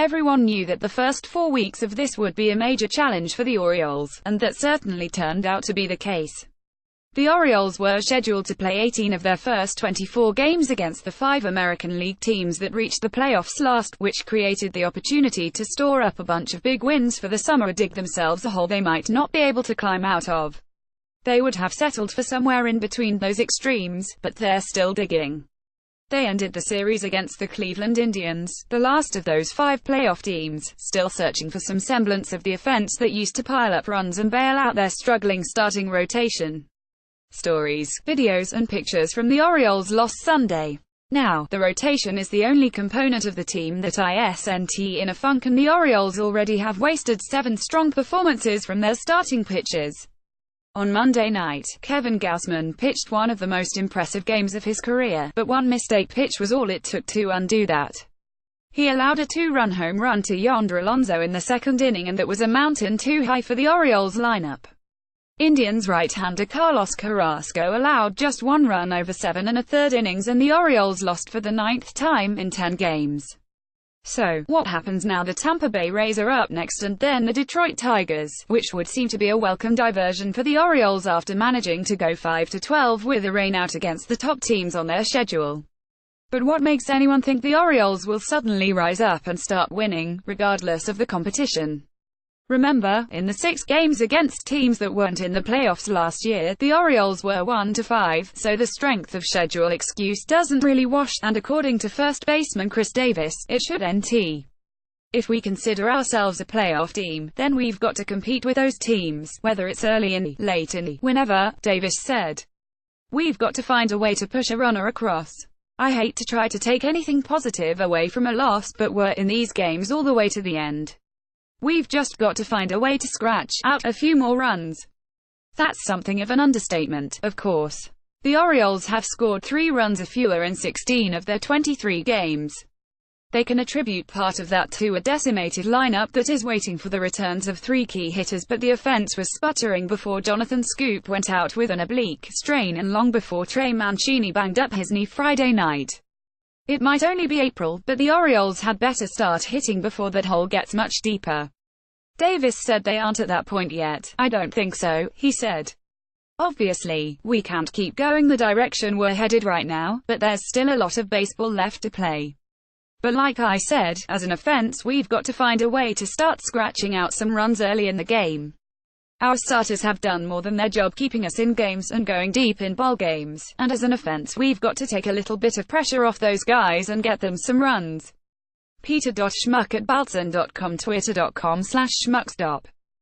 Everyone knew that the first 4 weeks of this would be a major challenge for the Orioles, and that certainly turned out to be the case. The Orioles were scheduled to play 18 of their first 24 games against the 5 American League teams that reached the playoffs last, which created the opportunity to store up a bunch of big wins for the summer or dig themselves a hole they might not be able to climb out of. They would have settled for somewhere in between those extremes, but they're still digging. They ended the series against the Cleveland Indians, the last of those 5 playoff teams, still searching for some semblance of the offense that used to pile up runs and bail out their struggling starting rotation. Stories, videos and pictures from the Orioles' loss Sunday. Now, the rotation is the only component of the team that isn't in a funk, and the Orioles already have wasted 7 strong performances from their starting pitchers. On Monday night, Kevin Gausman pitched one of the most impressive games of his career, but one mistake pitch was all it took to undo that. He allowed a 2-run home run to Yonder Alonso in the second inning, and that was a mountain too high for the Orioles lineup. Indians right-hander Carlos Carrasco allowed just 1 run over 7 1/3 innings, and the Orioles lost for the 9th time in 10 games. So, what happens now? The Tampa Bay Rays are up next, and then the Detroit Tigers, which would seem to be a welcome diversion for the Orioles after managing to go 5-12 with a rainout against the top teams on their schedule. But what makes anyone think the Orioles will suddenly rise up and start winning, regardless of the competition? Remember, in the 6 games against teams that weren't in the playoffs last year, the Orioles were 1-5, so the strength of schedule excuse doesn't really wash, and according to first baseman Chris Davis, it shouldn't. If we consider ourselves a playoff team, then we've got to compete with those teams, whether it's early in, late in, whenever, Davis said. We've got to find a way to push a runner across. I hate to try to take anything positive away from a loss, but we're in these games all the way to the end. We've just got to find a way to scratch out a few more runs. That's something of an understatement, of course. The Orioles have scored 3 runs or fewer in 16 of their 23 games. They can attribute part of that to a decimated lineup that is waiting for the returns of 3 key hitters, but the offense was sputtering before Jonathan Scoop went out with an oblique strain and long before Trey Mancini banged up his knee Friday night. It might only be April, but the Orioles had better start hitting before that hole gets much deeper. Davis said they aren't at that point yet. I don't think so, he said. Obviously, we can't keep going the direction we're headed right now, but there's still a lot of baseball left to play. But like I said, as an offense, we've got to find a way to start scratching out some runs early in the game. Our starters have done more than their job keeping us in games and going deep in ball games, and as an offense we've got to take a little bit of pressure off those guys and get them some runs. Peter.Schmuck at Baltzan.com, Twitter.com/schmuckstop